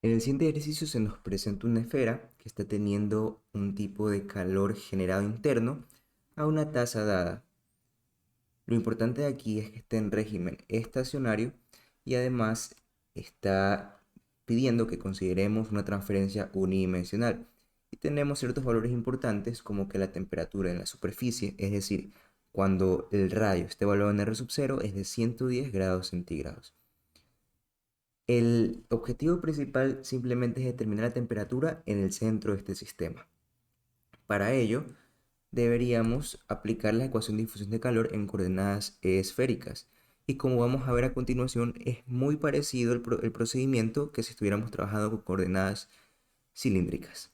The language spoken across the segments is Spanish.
En el siguiente ejercicio se nos presenta una esfera que está teniendo un tipo de calor generado interno a una tasa dada. Lo importante de aquí es que esté en régimen estacionario y además está pidiendo que consideremos una transferencia unidimensional. Y tenemos ciertos valores importantes como que la temperatura en la superficie, es decir, cuando el radio esté evaluado en R sub 0 es de 110 grados centígrados. El objetivo principal simplemente es determinar la temperatura en el centro de este sistema. Para ello, deberíamos aplicar la ecuación de difusión de calor en coordenadas esféricas. Y como vamos a ver a continuación, es muy parecido el procedimiento que si estuviéramos trabajando con coordenadas cilíndricas.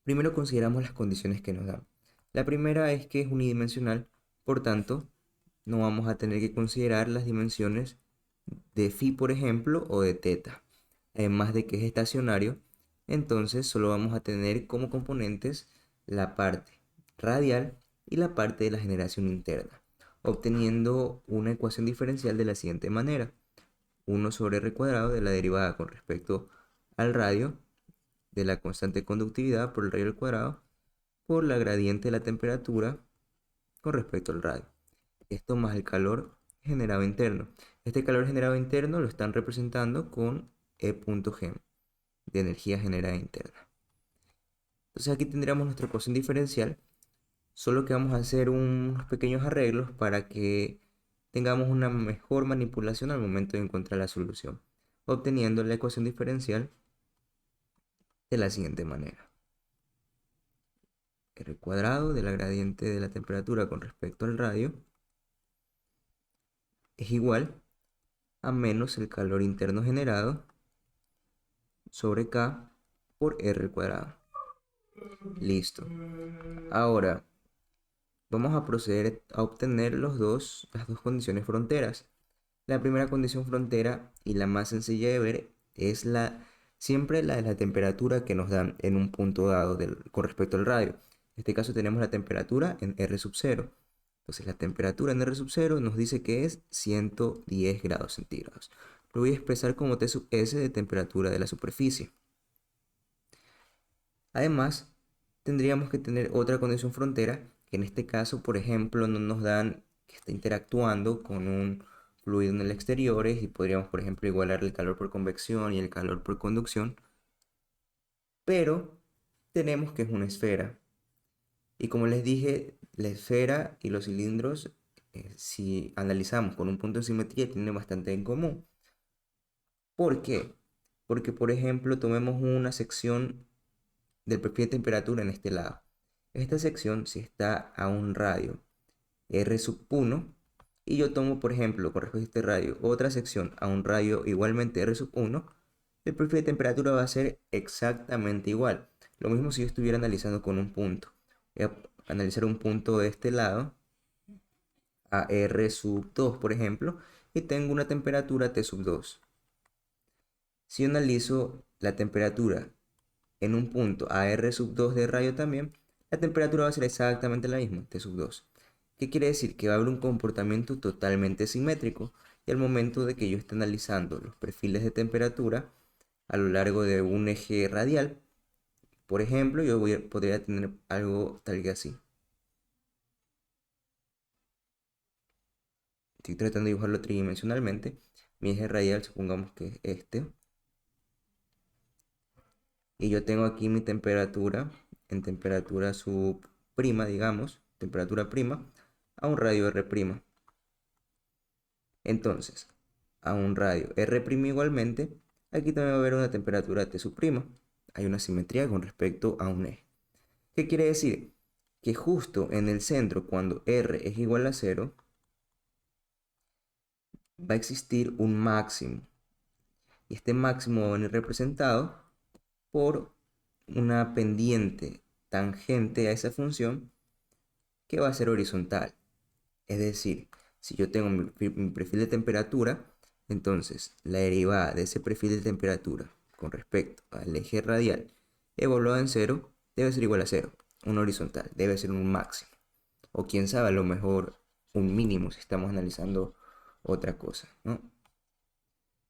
Primero consideramos las condiciones que nos dan. La primera es que es unidimensional, por tanto, no vamos a tener que considerar las dimensiones de phi, por ejemplo, o de teta. Además de que es estacionario, entonces solo vamos a tener como componentes la parte radial y la parte de la generación interna, obteniendo una ecuación diferencial de la siguiente manera. 1/r² de la derivada con respecto al radio de la constante de conductividad por el radio al cuadrado por la gradiente de la temperatura con respecto al radio. Esto más el calor generado interno. Este calor generado interno lo están representando con E.G de energía generada interna. Entonces aquí tendríamos nuestra ecuación diferencial, solo que vamos a hacer unos pequeños arreglos para que tengamos una mejor manipulación al momento de encontrar la solución, obteniendo la ecuación diferencial de la siguiente manera. R² de la gradiente de la temperatura con respecto al radio es igual a menos el calor interno generado sobre K por R². Listo. Ahora vamos a proceder a obtener las dos condiciones fronteras. La primera condición frontera y la más sencilla de ver es siempre la de la temperatura que nos dan en un punto dado con respecto al radio. En este caso tenemos la temperatura en R sub 0. Entonces la temperatura en R sub 0 nos dice que es 110 grados centígrados. Lo voy a expresar como T sub S de temperatura de la superficie. Además, tendríamos que tener otra condición frontera, que en este caso, por ejemplo, no nos dan que está interactuando con un fluido en el exterior y podríamos, por ejemplo, igualar el calor por convección y el calor por conducción, pero tenemos que es una esfera. Y como les dije, la esfera y los cilindros, si analizamos con un punto de simetría, tienen bastante en común. ¿Por qué? Porque, por ejemplo, tomemos una sección del perfil de temperatura en este lado. Esta sección, si está a un radio R sub 1, y yo tomo, por ejemplo, con respecto a este radio, otra sección a un radio igualmente R sub 1, el perfil de temperatura va a ser exactamente igual. Lo mismo si yo estuviera analizando con un punto. Voy a analizar un punto de este lado, a R sub 2, por ejemplo, y tengo una temperatura T sub 2. Si yo analizo la temperatura en un punto a R sub 2 de radio también, la temperatura va a ser exactamente la misma, T sub 2. ¿Qué quiere decir? Que va a haber un comportamiento totalmente simétrico y al momento de que yo esté analizando los perfiles de temperatura a lo largo de un eje radial, por ejemplo, podría tener algo tal que así. Estoy tratando de dibujarlo tridimensionalmente. Mi eje radial, supongamos que es este. Y yo tengo aquí mi temperatura en temperatura subprima, digamos, temperatura prima, a un radio R'. Entonces, a un radio R' igualmente, aquí también va a haber una temperatura T suprima. Hay una simetría con respecto a un eje. ¿Qué quiere decir? Que justo en el centro, cuando R es igual a 0, va a existir un máximo. Y este máximo va a venir representado por una pendiente tangente a esa función que va a ser horizontal. Es decir, si yo tengo mi perfil de temperatura, entonces la derivada de ese perfil de temperatura con respecto al eje radial evaluado en cero debe ser igual a cero. Un horizontal debe ser un máximo. O quién sabe, a lo mejor un mínimo si estamos analizando otra cosa, ¿no?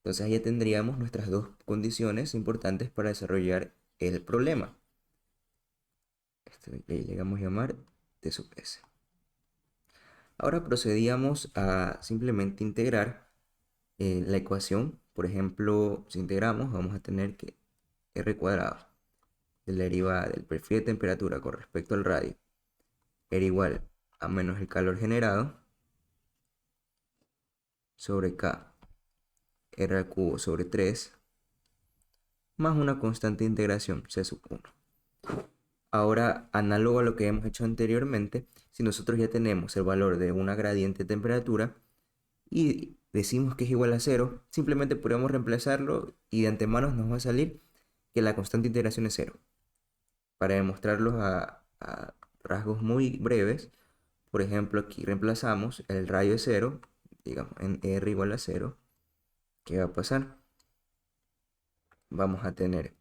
Entonces ahí ya tendríamos nuestras dos condiciones importantes para desarrollar el problema. Esto le llegamos a llamar T sub S. Ahora procedíamos a simplemente integrar la ecuación. Por ejemplo, si integramos, vamos a tener que R cuadrado de la derivada del perfil de temperatura con respecto al radio era igual a menos el calor generado sobre K R al cubo sobre 3 más una constante de integración C sub 1. Ahora, análogo a lo que hemos hecho anteriormente, si nosotros ya tenemos el valor de una gradiente de temperatura y decimos que es igual a 0, simplemente podemos reemplazarlo y de antemano nos va a salir que la constante de integración es 0. Para demostrarlos a rasgos muy breves, por ejemplo, aquí reemplazamos el radio de 0, digamos, en R igual a 0. ¿Qué va a pasar? Vamos a tener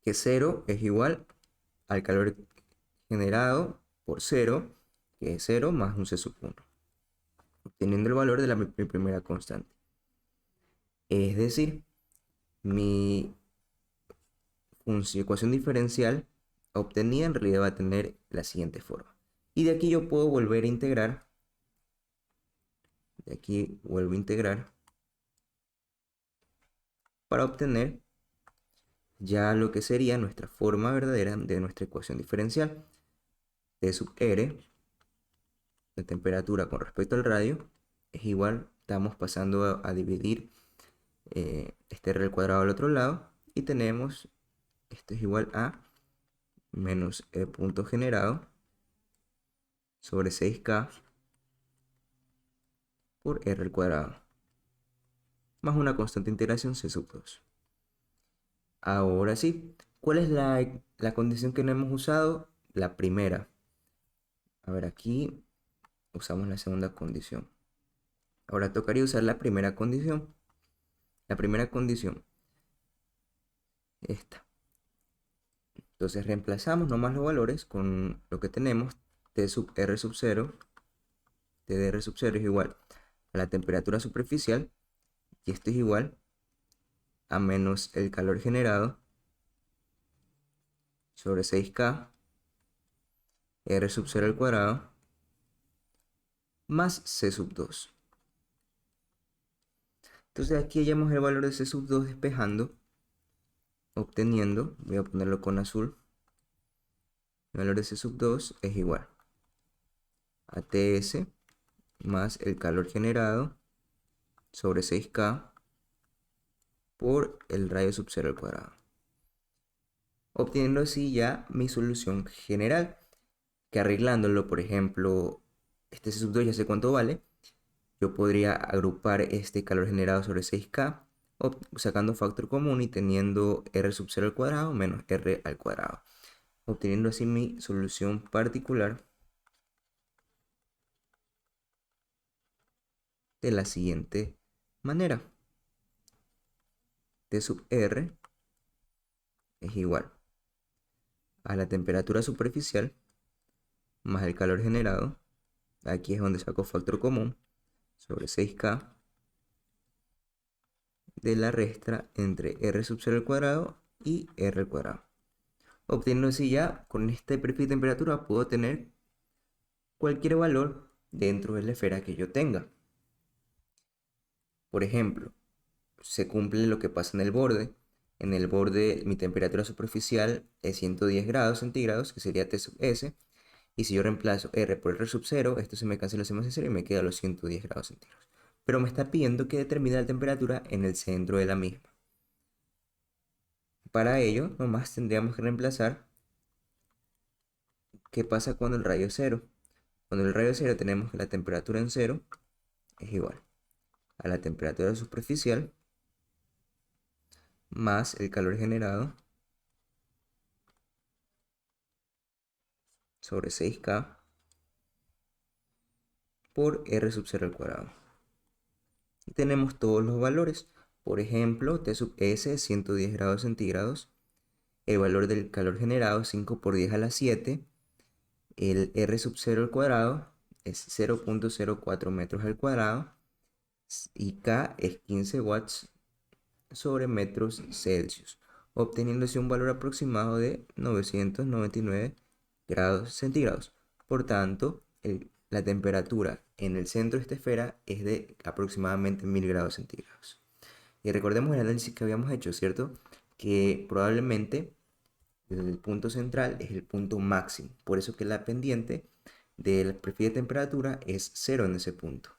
que 0 es igual al calor generado por 0, que es 0 más un C sub 1, obteniendo el valor de mi primera constante. Es decir, mi ecuación diferencial obtenida en realidad va a tener la siguiente forma. Y de aquí yo puedo volver a integrar. De aquí vuelvo a integrar para obtener ya lo que sería nuestra forma verdadera de nuestra ecuación diferencial. T sub R, de temperatura con respecto al radio, es igual, estamos pasando a dividir este R al cuadrado al otro lado y tenemos, esto es igual a menos E punto generado sobre 6K por R al cuadrado, más una constante de integración C sub 2. Ahora sí, ¿cuál es la condición que no hemos usado? La primera. A ver, aquí usamos la segunda condición. Ahora tocaría usar la primera condición. La primera condición, esta. Entonces reemplazamos nomás los valores con lo que tenemos. T sub R sub 0, T de R sub 0 es igual a la temperatura superficial. Y esto es igual a menos el calor generado sobre 6K R sub 0 al cuadrado más C sub 2. Entonces aquí hallamos el valor de C sub 2 despejando, obteniendo, voy a ponerlo con azul, el valor de C sub 2 es igual a TS más el calor generado sobre 6K por el radio sub 0 al cuadrado. Obteniendo así ya mi solución general, que arreglándolo, por ejemplo, este C sub 2 ya sé cuánto vale, yo podría agrupar este calor generado sobre 6K sacando factor común y teniendo R sub 0 al cuadrado menos R al cuadrado, obteniendo así mi solución particular de la siguiente manera. T sub R es igual a la temperatura superficial más el calor generado, aquí es donde saco factor común, sobre 6K de la restra entre R sub 0 al cuadrado y R al cuadrado. Obteniendo así ya, con este perfil de temperatura puedo tener cualquier valor dentro de la esfera que yo tenga. Por ejemplo, se cumple lo que pasa en el borde. En el borde mi temperatura superficial es 110 grados centígrados, que sería T sub S. Y si yo reemplazo R por R sub 0, esto se me cancela, se me hace 0 y me queda los 110 grados centígrados. Pero me está pidiendo que determine la temperatura en el centro de la misma. Para ello, nomás tendríamos que reemplazar qué pasa cuando el radio es 0. Cuando el radio es 0 tenemos que la temperatura en 0 es igual a la temperatura superficial más el calor generado sobre 6K por R sub 0 al cuadrado. Y tenemos todos los valores. Por ejemplo, T sub S es 110 grados centígrados. El valor del calor generado es 5 por 10 a la 7. El R sub 0 al cuadrado es 0.04 metros al cuadrado. Y K es 15 watts sobre metros Celsius, obteniéndose un valor aproximado de 999 grados centígrados. Por tanto, la temperatura en el centro de esta esfera es de aproximadamente 1000 grados centígrados. Y recordemos el análisis que habíamos hecho, ¿cierto? Que probablemente el punto central es el punto máximo. Por eso que la pendiente del perfil de temperatura es 0 en ese punto.